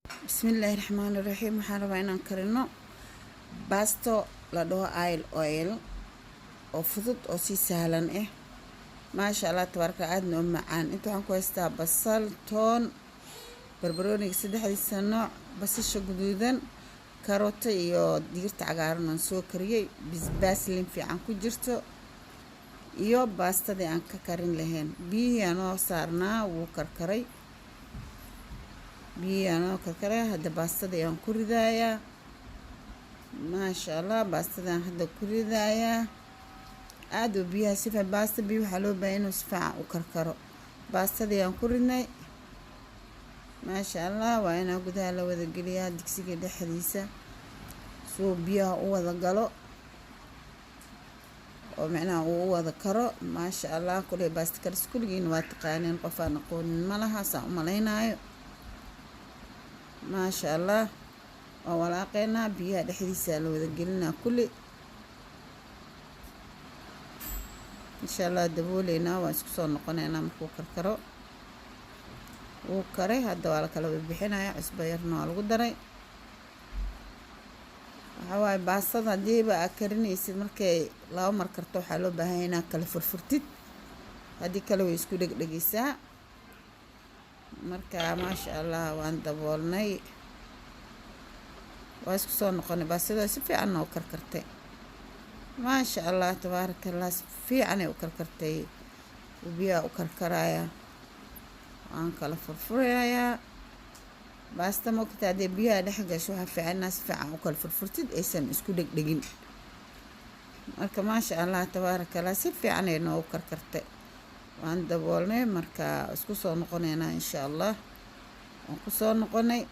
بسم الله الرحمن الرحيم. waxaan rabaa inaan karino baasto la dhaho ail oil oo fudud oo si sahlan ah. maasha allah tabaaraka aadna u macaan. inta waxaan ku haystaa basal, toon, barbarooniga saddexdiisa nooc, basasha guduudan, karoota iyo digirta cagaaran aan soo kariyey, basbaas liin fiican ku jirto iyo baastadii aan ka karin lahayn. biyihii aan oo saarnaa wuu karkaray. hadda baastadii aan ku ridayaa. maasha allah baastadii aan hadda ku ridayaa. aad u biyaha si fiican baasta biyo waxaa loo baahan inuu si fiican u karkaro. baastadii aan ku ridnay. maasha allah waa inaa gudaha la wada geliyaa digsiga dhexdiisa soo biyaha u wada galo oo macnaha uu u wada karo. maasha allah kulay baasta karis kulligiin waa taqaaneen, qof aan aqoonin ma laha saan u malaynaayo. maasha allah waa walaaqeynaa, biyaha dhexdiisa la wada gelinaa kulli. insha allah dabooleynaa, waan isku soo noqonaynaa markuu karkaro. wuu karay, hadda waa la kala bixinayaa. cusbo yarna waa lagu daray. waxaa waaye baastada hadiiba aad karinaysid markay laba mar karto waxaa loo baahan yahay inaad kala furfurtid, haddii kale way isku dhegdhegaysaa. marka maasha allah waan daboolnay, waa isku soo noqonay. baastada si fiican oo karkartay. maasha allah tabaaraka allah, si fiican ay u karkartay. biyaha u karkaraya waan kala furfurayaa. baasta moogta haddii biyaha dhex gasho waxaa fiican inaad si fiican u kala furfurtid aysan isku dhegdhegin. marka maasha allah tabaaraka allah si fiican ay noogu karkartay. waan daboolnay, marka isku soo noqonaynaa insha allah. waan ku soo noqonay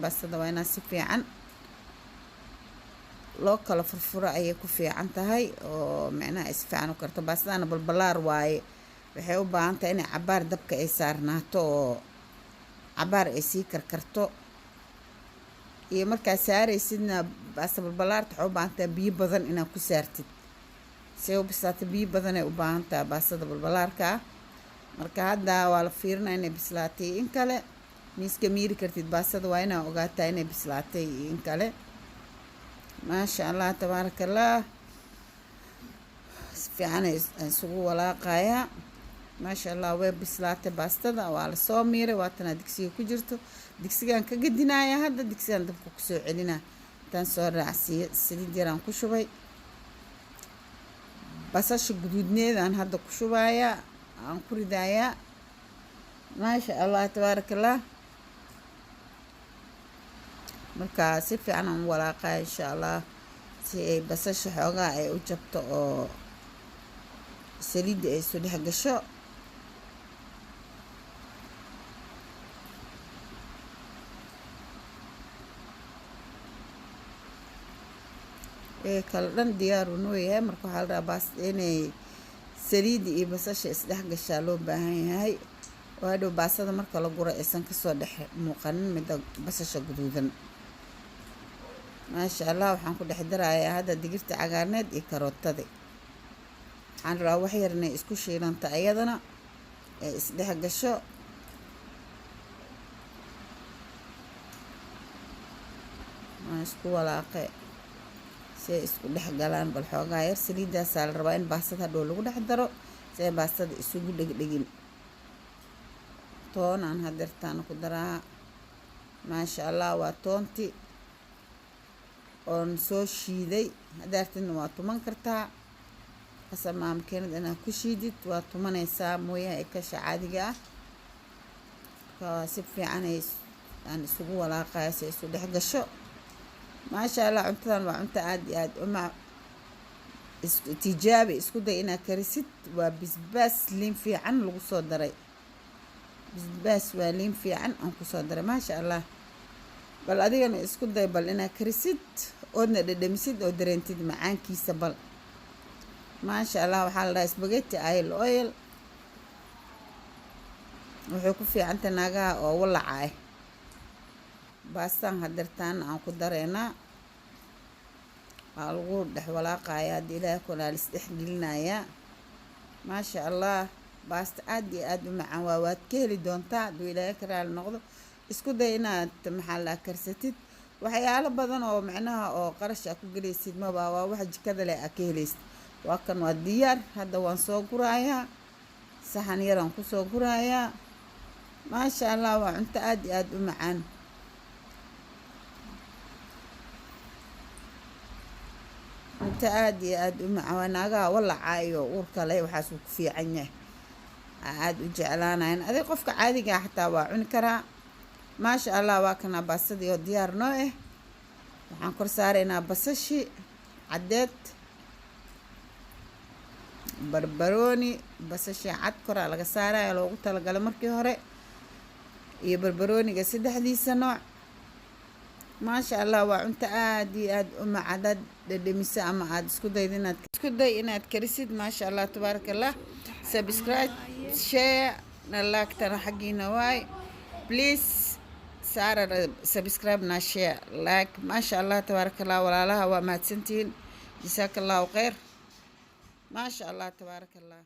baastada waa inaa si fiican loo kala furfuro ayay ku fiican tahay oo macnaha si fiican u karto. baastadana balbalaar waaye, waxay u baahan tahay inay cabaar dabka ay saarnaato oo cabaar ay sii karkarto. iyo markaa saaraysidna baasta balbalaarta waxay u baahan tahay biyo badan inaad ku saartid. si ay u bislaato biyo badan ay u baahan tahay baastada balbalaarka ah. marka hadda waa la fiirinaa inay bislaatay in kale. miiska miiri kartid baastada waa inaa ogaataa inay bislaatay iyo in kale. maasha allah tabaaraka allah, si fiican isugu walaaqayaa. maasha allah way bislaatay baastada, waa la soo miiray. waatana digsiga ku jirto. digsigaan ka gadinayaa hadda. digsigaan dabka ku soo celinaa. intaan soo raacsiiyo saliid yaraan ku shubay. basasha guduudneedaan hadda ku shubayaa, aan ku ridayaa. maasha allah tabaaraka allah, markaa si fiican aan u walaaqaya insha allah si ay basasha xoogaa ay u jabto oo saliidda ay isu dhex gasho. kala dhan diyaar uu noo yahay. marka waxaa la rabaa inay saliidda iyo basasha isdhex gashaa loo baahan yahay oo hadhow baastada marka la guro aysan kasoo dhex muuqanin midda basasha guduudan. maasha allah waxaan ku dhex darayaa hadda digirta cagaarneed iyo karootada. waxaan rabaa wax yar inay isku shiilanta iyadana ee isdhex gasho. waan isku walaaqe si ay isku dhex galaan. bal xoogaa yar saliiddaasaa la rabaa in baastada hadhow lagu dhex daro si ay baastada isugu dhegdhegin. toon aan hadeertaana ku daraa. maasha allah waa toonti oon soo shiiday. hadaartidna waa tuman kartaa hasa maamkeenad inaad ku shiidid waa tumanaysaa mooyaha ee kasha caadiga ah. marka si fiican aan isugu walaaqaya si ay isu dhex gasho. maasha allah cuntadan waa cunto aad iyo aad uma tijaabi. isku day inaad karisid. waa basbaas liin fiican lagu soo daray. basbaas waa liin fiican aan kusoo daray. maasha allah bal adigana isku day bal inaad karisid oodna dhadhamisid oo dareentid macaankiisa. bal maasha allah waxaa la dhahaa spaghetti ail oil. wuxuu ku fiicanta naagaha oo walaca ah. baastaan hadeertaan aan ku dareynaa. waa lagu dhex walaaqayaa. haddii ilaahay kulaa la isdhex gelinayaa. maasha allah baasta aad iyo aad u macaan waa waad ka heli doontaa hadduu ilaahay ka raali noqdo isku day inaad maxaa la karsatid waxyaalo badan oo macnaha oo qarash aa ku gelaysid maba waa wax jikada leh aa ka helaysid waa kan waa diyaar hadda waan soo gurayaa saxan yaraan kusoo gurayaa maasha allah waa cunto aad iyo aad u macaan cunto aad iyo aad u macaan waa naagaha walaca iyo uurka leh waxaas uu ku fiican yahay aad u jeclaanayn adig qofka caadiga ah xataa waa cuni karaa maasha allah waa kana baasadii oo diyaar noo ah waxaan kor saaraynaa basashi caddeed barbarooni basashi cad koraa laga saaraya loogu talagalay markii hore iyo barbarooniga saddexdiisa nooc maasha allah waa cunto aad iyo aad u macadad dhadhamisa ama aad isku day inaad karisid maasha allah tabaaraka allah subscribe share na laagtana xaggiina waay please saara subscribe na share like maasha allah tabaaraka allah walaalaha waa mahadsantihiin jazaaka allahu khayr maasha allah tabaaraka allah